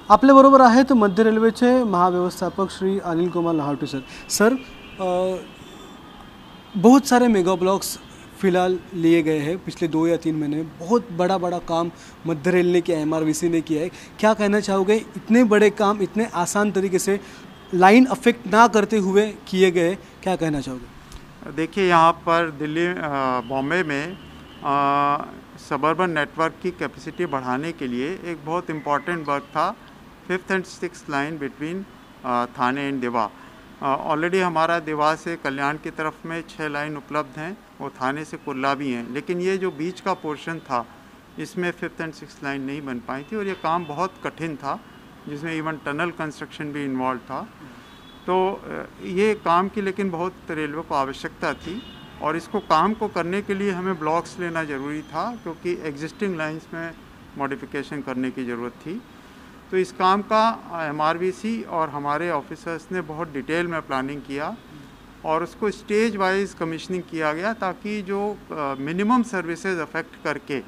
आपल्याबरोबर आहेत मध्य रेल्वेचे महाव्यवस्थापक श्री अनिल कुमार लाहोटी सर। सर, बहुत सारे मेगा ब्लॉक्स फिलहाल लिए गए हैं पिछले 2 या 3 महीने में। बहुत बड़ा बड़ा काम मध्य रेल ने किया है, MRVC ने किया है। क्या कहना चाहोगे, इतने बड़े काम इतने आसान तरीके से लाइन अफेक्ट ना करते हुए किए गए, क्या कहना चाहोगे? देखिए, यहाँ पर दिल्ली बॉम्बे में सबर्बन नेटवर्क की कैपेसिटी बढ़ाने के लिए एक बहुत इम्पॉर्टेंट वर्क था 5th and 6th line between Thane and देवा। ऑलरेडी हमारा देवा से कल्याण की तरफ में 6 लाइन उपलब्ध हैं, वो थाने से कुर्ला भी हैं, लेकिन ये जो बीच का पोर्शन था इसमें 5th एंड 6th लाइन नहीं बन पाई थी और ये काम बहुत कठिन था, जिसमें इवन टनल कंस्ट्रक्शन भी इन्वॉल्व था। तो ये काम की लेकिन बहुत रेलवे को आवश्यकता थी और इसको काम को करने के लिए हमें ब्लॉक्स लेना ज़रूरी था, क्योंकि एग्जिस्टिंग लाइंस में मॉडिफिकेशन करने की ज़रूरत थी। तो इस काम का MRVC और हमारे ऑफिसर्स ने बहुत डिटेल में प्लानिंग किया और उसको स्टेज वाइज कमीशनिंग किया गया, ताकि जो मिनिमम सर्विसेज अफेक्ट करके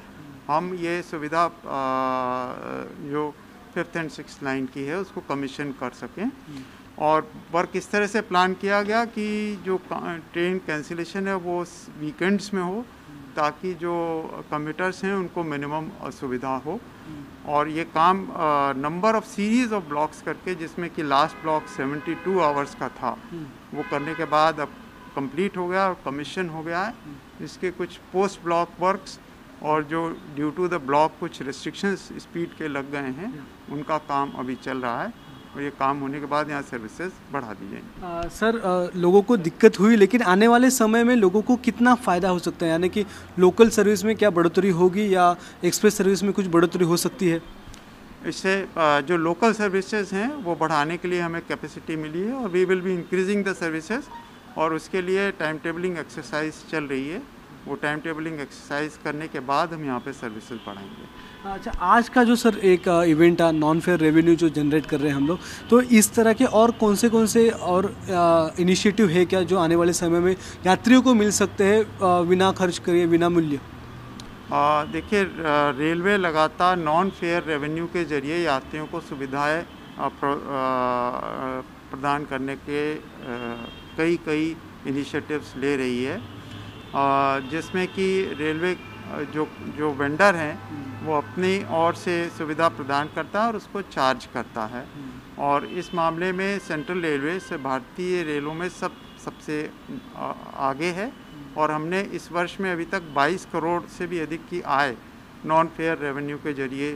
हम ये सुविधा जो 5th एंड 6th लाइन की है उसको कमीशन कर सकें। और वर्क इस तरह से प्लान किया गया कि जो ट्रेन कैंसिलेशन है वो वीकेंड्स में हो, ताकि जो कम्यूटर्स हैं उनको मिनिमम सुविधा हो। और ये काम number of series of blocks करके, जिसमें कि लास्ट ब्लॉक 72 आवर्स का था, वो करने के बाद अब कंप्लीट हो गया और कमीशन हो गया है। इसके कुछ पोस्ट ब्लॉक वर्क्स और जो ड्यू टू द ब्लॉक कुछ रिस्ट्रिक्शंस स्पीड के लग गए हैं, उनका काम अभी चल रहा है और ये काम होने के बाद यहाँ सर्विसेज बढ़ा दी जाएंगी। सर, लोगों को दिक्कत हुई, लेकिन आने वाले समय में लोगों को कितना फ़ायदा हो सकता है? यानी कि लोकल सर्विस में क्या बढ़ोतरी होगी या एक्सप्रेस सर्विस में कुछ बढ़ोतरी हो सकती है? इससे जो लोकल सर्विसेज हैं वो बढ़ाने के लिए हमें कैपेसिटी मिली है और we will be increasing the services, और उसके लिए टाइम टेबलिंग एक्सरसाइज चल रही है। वो टाइम टेबलिंग एक्सरसाइज करने के बाद हम यहाँ पे सर्विसेज बढ़ाएंगे। अच्छा, आज का जो सर एक इवेंट है नॉन फेयर रेवेन्यू जो जनरेट कर रहे हैं हम लोग, तो इस तरह के और कौन से और इनिशिएटिव है क्या जो आने वाले समय में यात्रियों को मिल सकते हैं बिना खर्च करे, बिना मूल्य? देखिए, रेलवे लगातार नॉन फेयर रेवेन्यू के जरिए यात्रियों को सुविधाएं प्रदान करने के कई इनिशिएटिव्स ले रही है, जिसमें कि रेलवे जो वेंडर हैं वो अपनी ओर से सुविधा प्रदान करता है और उसको चार्ज करता है। और इस मामले में सेंट्रल रेलवे से भारतीय रेलों में सबसे आगे है और हमने इस वर्ष में अभी तक 22 करोड़ से भी अधिक की आय नॉन फेयर रेवेन्यू के जरिए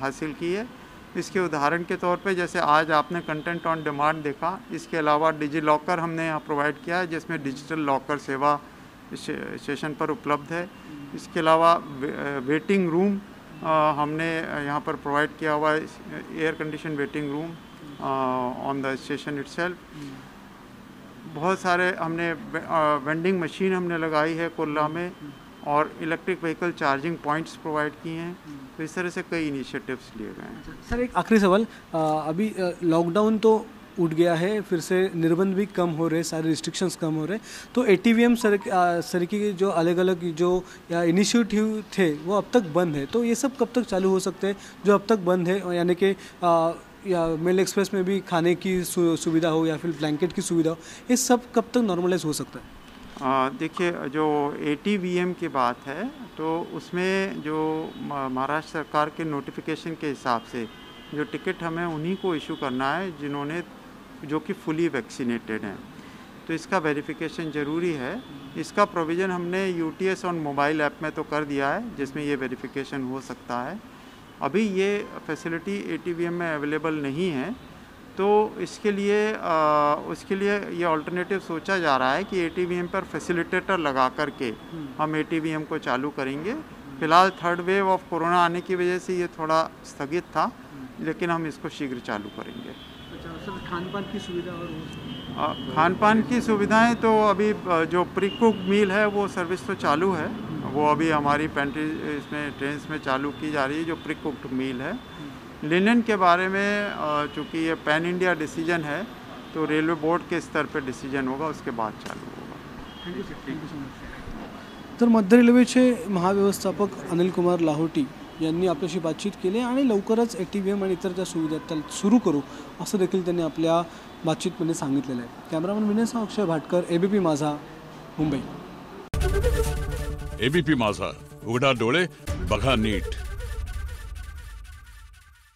हासिल की है। इसके उदाहरण के तौर पे, जैसे आज आपने कंटेंट ऑन डिमांड देखा, इसके अलावा डिजी लॉकर हमने यहाँ प्रोवाइड किया है, जिसमें डिजिटल लॉकर सेवा स्टेशन पर उपलब्ध है। इसके अलावा वेटिंग रूम हमने यहाँ पर प्रोवाइड किया हुआ है, air condition waiting room on the station itself. बहुत सारे हमने वेंडिंग मशीन हमने लगाई है कुर्ला में और electric vehicle charging points provide किए हैं। तो इस तरह से कई इनिशिएटिव्स लिए गए हैं। सर, एक आखिरी सवाल, अभी लॉकडाउन तो उठ गया है, फिर से निर्बंध भी कम हो रहे, सारे रिस्ट्रिक्शंस कम हो रहे, तो ATVM सर की जो अलग अलग जो या इनिशिएटिव थे वो अब तक बंद है, तो ये सब कब तक चालू हो सकते हैं जो अब तक बंद है? यानी कि या मेल एक्सप्रेस में भी खाने की सुविधा हो या फिर ब्लैंकेट की सुविधा हो, ये सब कब तक नॉर्मलाइज हो सकता है? देखिए, जो ATVM की बात है तो उसमें जो महाराष्ट्र सरकार के नोटिफिकेशन के हिसाब से जो टिकट हमें उन्हीं को इशू करना है जो कि फुली वैक्सीनेटेड हैं। तो इसका वेरिफिकेशन ज़रूरी है। इसका प्रोविज़न हमने UTS ऑन मोबाइल ऐप में तो कर दिया है, जिसमें ये वेरिफिकेशन हो सकता है। अभी ये फैसिलिटी ATVM में अवेलेबल नहीं है, तो उसके लिए ये अल्टरनेटिव सोचा जा रहा है कि ATVM पर फैसिलिटेटर लगा करके हम ATVM को चालू करेंगे। फ़िलहाल 3rd वेव ऑफ कोरोना आने की वजह से ये थोड़ा स्थगित था, लेकिन हम इसको शीघ्र चालू करेंगे। अच्छा सर, खान पान की सुविधा और खान पान की सुविधाएं तो अभी जो प्री कुक्ड मील है वो सर्विस तो चालू है, वो अभी हमारी पेंट्री इसमें ट्रेन्स में चालू की जा रही है, जो प्री कुक्ड मील है। लिनन के बारे में चूँकि ये पैन इंडिया डिसीजन है, तो रेलवे बोर्ड के स्तर पर डिसीजन होगा, उसके बाद चालू होगा। Thank you sir, thank you so much. तर मध्य रेल्वेचे महाव्यवस्थापक अनिल कुमार लाहोटी यांनी आपल्याशी बातचीत केली आणि लवकरच ATVM आणि इतर ज्या सुविधा आहेत त्या सुरू करू असं देखील त्यांनी आपल्या बातचीतमध्ये सांगितलेलं आहे. कॅमेरामन विनयसह अक्षय भाटकर, ABP माझा, मुंबई. ABP माझा, उघडा डोळे बघा नीट.